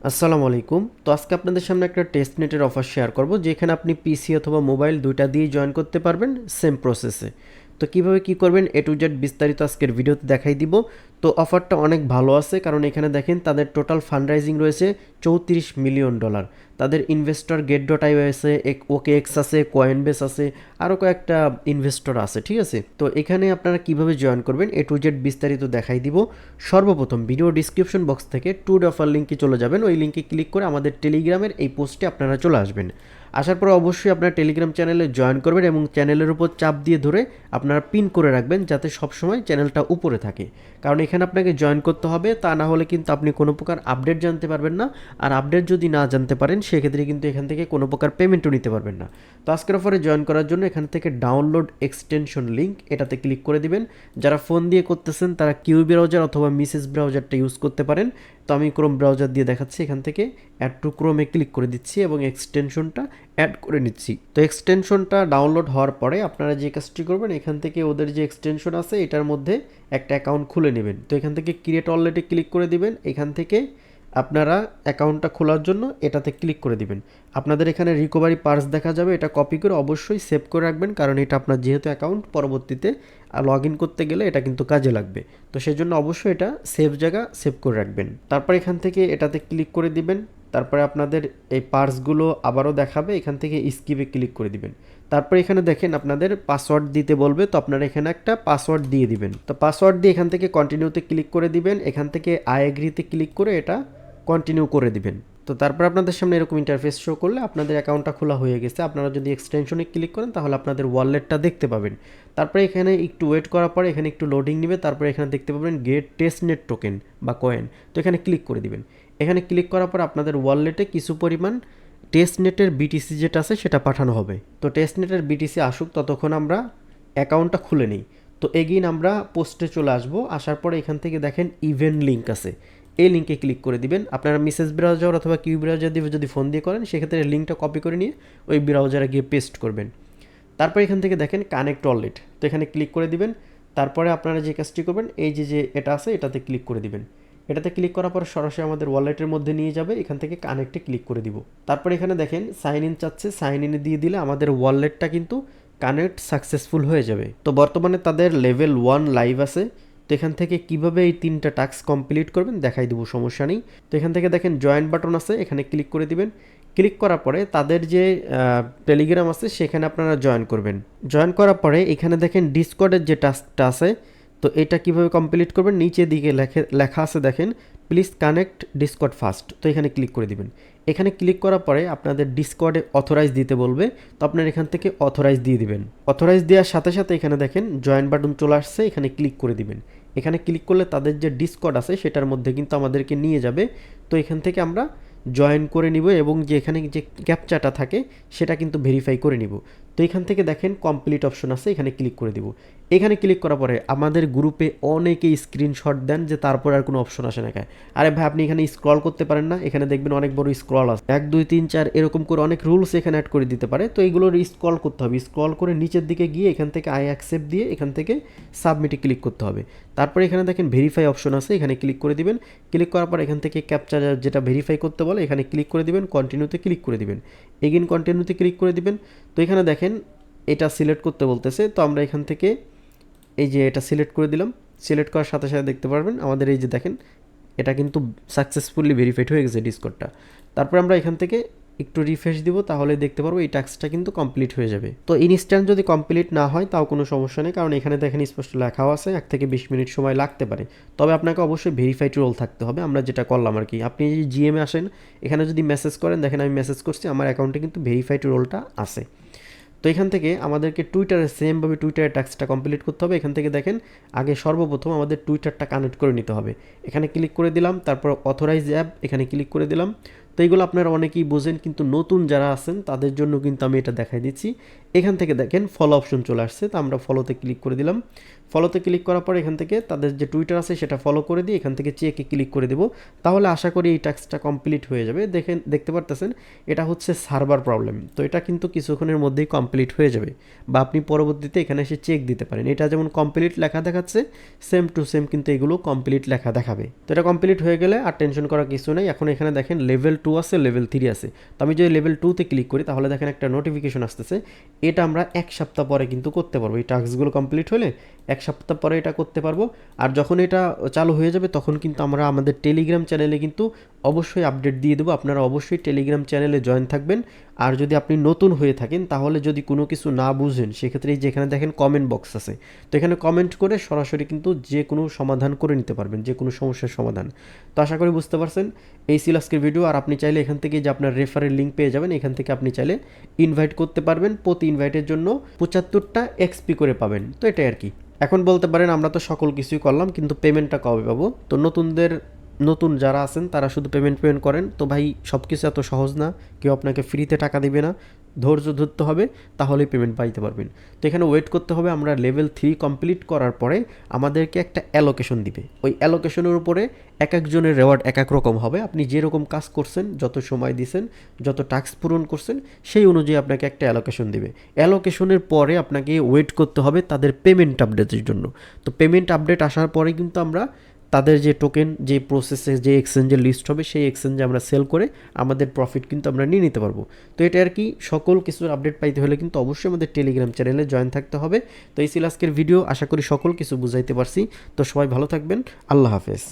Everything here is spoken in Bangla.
আসসালামু আলাইকুম। তো আজকে আপনাদের সামনে একটা টেস্ট নেটের অফার শেয়ার করব, যেখানে আপনি পিসি অথবা মোবাইল দুইটা দিয়েই জয়েন করতে পারবেন সেম প্রসেসে। তো কিভাবে কি করবেন এ টু জেড বিস্তারিত আজকের ভিডিওতে দেখাই দিব। তো অফারটা অনেক ভালো আছে, কারণ এখানে দেখেন তাদের টোটাল ফান্ডরাইজিং রয়েছে $34 মিলিয়ন। তাদের ইনভেস্টর গেট ডট আই আছে, ওকে এক্স আছে, কয়েনবেস আছে, আরও কয়েকটা ইনভেস্টর আছে, ঠিক আছে। তো এখানে আপনারা কিভাবে জয়েন করবেন এ টু জেড বিস্তারিত দেখাই দিব। সর্বপ্রথম ভিডিও ডিসক্রিপশন বক্স থেকে টুড অফার লিঙ্কে চলে যাবেন, ওই লিঙ্কে ক্লিক করে আমাদের টেলিগ্রামের এই পোস্টে আপনারা চলে আসবেন। আসার পর অবশ্যই আপনারা টেলিগ্রাম চ্যানেলে জয়েন করবেন এবং চ্যানেলের উপর চাপ দিয়ে ধরে আপনারা পিন করে রাখবেন, যাতে সবসময় চ্যানেলটা উপরে থাকে। কারণ এখানে আপনাকে জয়েন করতে হবে, তা না হলে কিন্তু আপনি কোনো প্রকার আপডেট জানতে পারবেন না। আর আপডেট যদি না জানতে পারেন সেক্ষেত্রে কিন্তু এখান থেকে কোনো প্রকার পেমেন্টও নিতে পারবেন না। তো আজকের অফারে জয়েন করার জন্য এখান থেকে ডাউনলোড এক্সটেনশন লিঙ্ক এটাতে ক্লিক করে দিবেন। যারা ফোন দিয়ে করতেছেন তারা কিউ ব্রাউজার অথবা মিসেস ব্রাউজারটা ইউজ করতে পারেন। তো আমি ক্রোম ব্রাউজার দিয়ে দেখাচ্ছি, এখান থেকে অ্যাড টু ক্রোমে ক্লিক করে দিচ্ছি এবং এক্সটেনশনটা অ্যাড করে নিচ্ছি। তো এক্সটেনশনটা ডাউনলোড হওয়ার পরে আপনারা যে কাজটি করবেন, এখান থেকে ওদের যে এক্সটেনশন আছে এটার মধ্যে একটা অ্যাকাউন্ট খুলে নেবেন। তো এখান থেকে ক্রিয়েট অলরেডি ক্লিক করে দিবেন। এখান থেকে আপনারা অ্যাকাউন্টটা খোলার জন্য এটাতে ক্লিক করে দিবেন। আপনাদের এখানে রিকভারি পার্স দেখা যাবে, এটা কপি করে অবশ্যই সেভ করে রাখবেন, কারণ এটা আপনার যেহেতু অ্যাকাউন্ট পরবর্তীতে লগ ইন করতে গেলে এটা কিন্তু কাজে লাগবে। তো সেজন্য অবশ্যই এটা সেভ জায়গা সেভ করে রাখবেন। তারপর এখান থেকে এটাতে ক্লিক করে দিবেন। তারপরে আপনাদের এই পার্সগুলো আবারও দেখাবে, এখান থেকে স্কিপে ক্লিক করে দিবেন। তারপর এখানে দেখেন আপনাদের পাসওয়ার্ড দিতে বলবে, তো আপনারা এখানে একটা পাসওয়ার্ড দিয়ে দিবেন। তো পাসওয়ার্ড দিয়ে এখান থেকে কন্টিনিউতে ক্লিক করে দিবেন। এখান থেকে আই এগ্রিতে ক্লিক করে এটা কন্টিনিউ করে দিবেন। তো তারপর আপনাদের সামনে এরকম ইন্টারফেস শো করলে আপনাদের অ্যাকাউন্টটা খোলা হয়ে গেছে। আপনারা যদি এক্সটেনশনে ক্লিক করেন তাহলে আপনাদের ওয়ালেটটা দেখতে পাবেন। তারপরে এখানে একটু ওয়েট করার পরে এখানে একটু লোডিং নেবে, তারপরে এখানে দেখতে পাবেন গেট টেস্ট নেট টোকেন বা কয়েন। তো এখানে ক্লিক করে দিবেন। এখানে ক্লিক করার পর আপনাদের ওয়ালেটে কিছু পরিমাণ টেস্ট নেটের বিটিসি যেটা আছে সেটা পাঠানো হবে। তো টেস্ট নেটের বিটিসি আসুক, ততক্ষণ আমরা অ্যাকাউন্টটা খুলে নিই। তো এগেইন আমরা পোস্টে চলে আসবো। আসার পরে এখান থেকে দেখেন ইভেন্ট লিঙ্ক আছে, এই লিঙ্কে ক্লিক করে দিবেন। আপনারা মিসেস ব্রাউজার অথবা কিউ ব্রাউজার দিয়ে যদি ফোন দিয়ে করেন সেক্ষেত্রে লিঙ্কটা কপি করে নিয়ে ওই ব্রাউজারে গিয়ে পেস্ট করবেন। তারপর এখান থেকে দেখেন কানেক্ট ওয়ালেট, তো এখানে ক্লিক করে দিবেন। তারপরে আপনারা যে কাজটি করবেন, এই যে এটা আছে এটাতে ক্লিক করে দিবেন। এটাতে ক্লিক করার পর সরাসরি আমাদের ওয়ালেটের মধ্যে নিয়ে যাবে। এখান থেকে কানেক্টে ক্লিক করে দিব। তারপর এখানে দেখেন সাইন ইন চাচ্ছে, সাইন ইনে দিয়ে দিলে আমাদের ওয়ালেটটা কিন্তু কানেক্ট সাকসেসফুল হয়ে যাবে। তো বর্তমানে তাদের লেভেল 1 লাইভ আছে। তো এখান থেকে কিভাবে এই 3টা টাস্ক কমপ্লিট করবেন দেখাই দেবো, সমস্যা নেই। তো এখান থেকে দেখেন জয়েন বাটন আছে, এখানে ক্লিক করে দিবেন। ক্লিক করার পরে তাদের যে টেলিগ্রাম আছে সেখানে আপনারা জয়েন করবেন। জয়েন করার পরে এখানে দেখেন ডিসকর্ডের যে টাস্কটা আছে, তো এটা কিভাবে কমপ্লিট করবেন নিচের দিকে লেখা আছে দেখেন, প্লিজ কানেক্ট ডিসকর্ড ফাস্ট। তো এখানে ক্লিক করে দিবেন। এখানে ক্লিক করার পরে আপনাদের ডিসকর্ডে অথরাইজ দিতে বলবে, তো আপনার এখান থেকে অথরাইজ দিয়ে দিবেন। অথরাইজ দেওয়ার সাথে সাথে এখানে দেখেন জয়েন বাটন চলে আসছে, এখানে ক্লিক করে দিবেন। এখানে ক্লিক করলে তাদের যে ডিসকর্ড আছে সেটার মধ্যে কিন্তু আমাদেরকে নিয়ে যাবে। তো এখান থেকে আমরা জয়েন করে নিব এবং যে এখানে যে ক্যাপচাটা থাকে সেটা কিন্তু ভেরিফাই করে নিব। তো এখান থেকে দেখেন কমপ্লিট অপশন আছে, এখানে ক্লিক করে দিব। এখানে ক্লিক করার পরে আমাদের গ্রুপে অনেকেই স্ক্রিনশট দেন যে তারপরে আর কোনো অপশন আসে না। আরে ভাই আপনি এখানে স্ক্রল করতে পারেন না? এখানে দেখবেন অনেক বড় স্ক্রল আছে, 1 2 3 4 এরকম করে অনেক রুলস এখানে অ্যাড করে দিতে পারে। তো এইগুলোর স্ক্রল করতে হবে, স্ক্রল করে নিচের দিকে গিয়ে এখান থেকে আই অ্যাকসেপ্ট দিয়ে এখান থেকে সাবমিটে ক্লিক করতে হবে। তারপরে এখানে দেখেন ভেরিফাই অপশন আছে, এখানে ক্লিক করে দিবেন। ক্লিক করার পর এখান থেকে ক্যাপচার যেটা ভেরিফাই করতে বলে এখানে ক্লিক করে দিবেন, কন্টিনিউতে ক্লিক করে দিবেন। এগেইন কন্টিনিউতে ক্লিক করে দিবেন। তো এখানে দেখেন এটা সিলেক্ট করতে বলতেছে, তো আমরা এখান থেকে এই যে এটা সিলেক্ট করে দিলাম। সিলেক্ট করার সাথে সাথে দেখতে পারবেন আমাদের এই যে দেখেন এটা কিন্তু সাকসেসফুলি ভেরিফাইড হয়ে গেছে ডিসকর্ডটা। তারপর আমরা এখান থেকে একটু রিফ্রেশ দিব, তাহলে দেখতে পারবো এই টাস্কটা কিন্তু কমপ্লিট হয়ে যাবে। তো ইনস্ট্যান্ট যদি কমপ্লিট না হয় তাও কোনো সমস্যা নেই, কারণ এখানে দেখেন স্পষ্ট লেখাও আছে 1 থেকে 20 মিনিট সময় লাগতে পারে। তবে আপনাকে অবশ্যই ভেরিফাইড রোল থাকতে হবে, আমরা যেটা করলাম আর কি। আপনি যদি জিএমে আসেন, এখানে যদি মেসেজ করেন, দেখেন আমি মেসেজ করছি, আমার অ্যাকাউন্টে কিন্তু ভেরিফাইড রোলটা আছে। তো এখান থেকে আমাদেরকে টুইটারে সেমভাবে টুইটারের টাস্কটা কমপ্লিট করতে হবে। এখান থেকে দেখেন আগে সর্বপ্রথম আমাদের টুইটারটা কানেক্ট করে নিতে হবে। এখানে ক্লিক করে দিলাম, তারপর অথরাইজ অ্যাপ এখানে ক্লিক করে দিলাম। তো এইগুলো আপনারা অনেকেই বোঝেন, কিন্তু নতুন যারা আছেন তাদের জন্য কিন্তু আমি এটা দেখাই দিচ্ছি। এখান থেকে দেখেন ফলো অপশন চলে আসছে, তো আমরা ফলোতে ক্লিক করে দিলাম। ফলোতে ক্লিক করার পর এখান থেকে তাদের যে টুইটার আছে সেটা ফলো করে দিয়ে এখান থেকে চেকে ক্লিক করে দেবো। তাহলে আশা করি এই টাস্কটা কমপ্লিট হয়ে যাবে। দেখতে পারতেছেন এটা হচ্ছে সার্ভার প্রবলেম, তো এটা কিন্তু কিছুক্ষণের মধ্যেই কমপ্লিট হয়ে যাবে, বা আপনি পরবর্তীতে এখানে এসে চেক দিতে পারেন। এটা যেমন কমপ্লিট লেখা দেখাচ্ছে, সেম টু সেম কিন্তু এগুলো কমপ্লিট লেখা দেখাবে। তো এটা কমপ্লিট হয়ে গেলে আর টেনশন করার কিছু নেই। এখন এখানে দেখেন লেভেল 2 আছে, লেভেল 3 আছে। তো আমি যদি লেভেল 2তে ক্লিক করি তাহলে দেখেন একটা নোটিফিকেশন আসতেছে। এটা আমরা 1 সপ্তাহ পরে কিন্তু করতে পারবো। এই টাস্কগুলো কমপ্লিট হলে 1 সপ্তাহ পরে এটা করতে পারবো। আর যখন এটা চালু হয়ে যাবে তখন কিন্তু আমরা আমাদের টেলিগ্রাম চ্যানেলে কিন্তু অবশ্যই আপডেট দিয়ে দেবো। আপনারা অবশ্যই টেলিগ্রাম চ্যানেলে জয়েন থাকবেন। আর যদি আপনি নতুন হয়ে থাকেন তাহলে যদি কোনো কিছু না বুঝেন সেক্ষেত্রে যেখানে দেখেন কমেন্ট বক্স আছে, তো এখানে কমেন্ট করে সরাসরি কিন্তু যে কোনো সমাধান করে নিতে পারবেন, যে কোনো সমস্যার সমাধান। তো আশা করি বুঝতে পারছেন। এই ছিল আজকের ভিডিও। আর আপনি চাইলে এখান থেকে যে আপনার রেফারের লিঙ্ক পেয়ে যাবেন, এখান থেকে আপনি চাইলে ইনভাইট করতে পারবেন। প্রতি ইনভাইটের জন্য 75টা এক্সপি করে পাবেন। তো এটাই আর কি। এখন বলতে পারেন আমরা তো সকল কিছুই করলাম, কিন্তু পেমেন্টটা কবে পাবো? তো নতুন যারা আছেন তারা শুধু পেমেন্ট করেন। তো ভাই সব কিছু এত সহজ না, কেউ আপনাকে ফ্রিতে টাকা দিবে না, ধৈর্য ধরতে হবে, তাহলেই পেমেন্ট পাইতে পারবেন। তো এখানে ওয়েট করতে হবে। আমরা লেভেল 3 কমপ্লিট করার পরে আমাদেরকে একটা অ্যালোকেশন দিবে। ওই অ্যালোকেশনের উপরে এক একজনের রেওয়ার্ড এক এক রকম হবে। আপনি যেরকম কাজ করছেন, যত সময় দিয়েছেন, যত টাস্ক পূরণ করছেন, সেই অনুযায়ী আপনাকে একটা অ্যালোকেশন দিবে। অ্যালোকেশনের পরে আপনাকে ওয়েট করতে হবে তাদের পেমেন্ট আপডেটের জন্য। তো পেমেন্ট আপডেট আসার পরে কিন্তু আমরা তাদের যে টোকেন, যে প্রসেসে যে এক্সচেঞ্জের লিস্ট হবে সেই এক্সচেঞ্জে আমরা সেল করে আমাদের প্রফিট কিন্তু আমরা নিয়ে নিতে পারবো। তো এটা আর কি। সকল কিছুর আপডেট পাইতে হলে কিন্তু অবশ্যই আমাদের টেলিগ্রাম চ্যানেলে জয়েন থাকতে হবে। তো এই ছিল আজকের ভিডিও। আশা করি সকল কিছু বুঝাইতে পারছি। তো সবাই ভালো থাকবেন। আল্লাহ হাফেজ।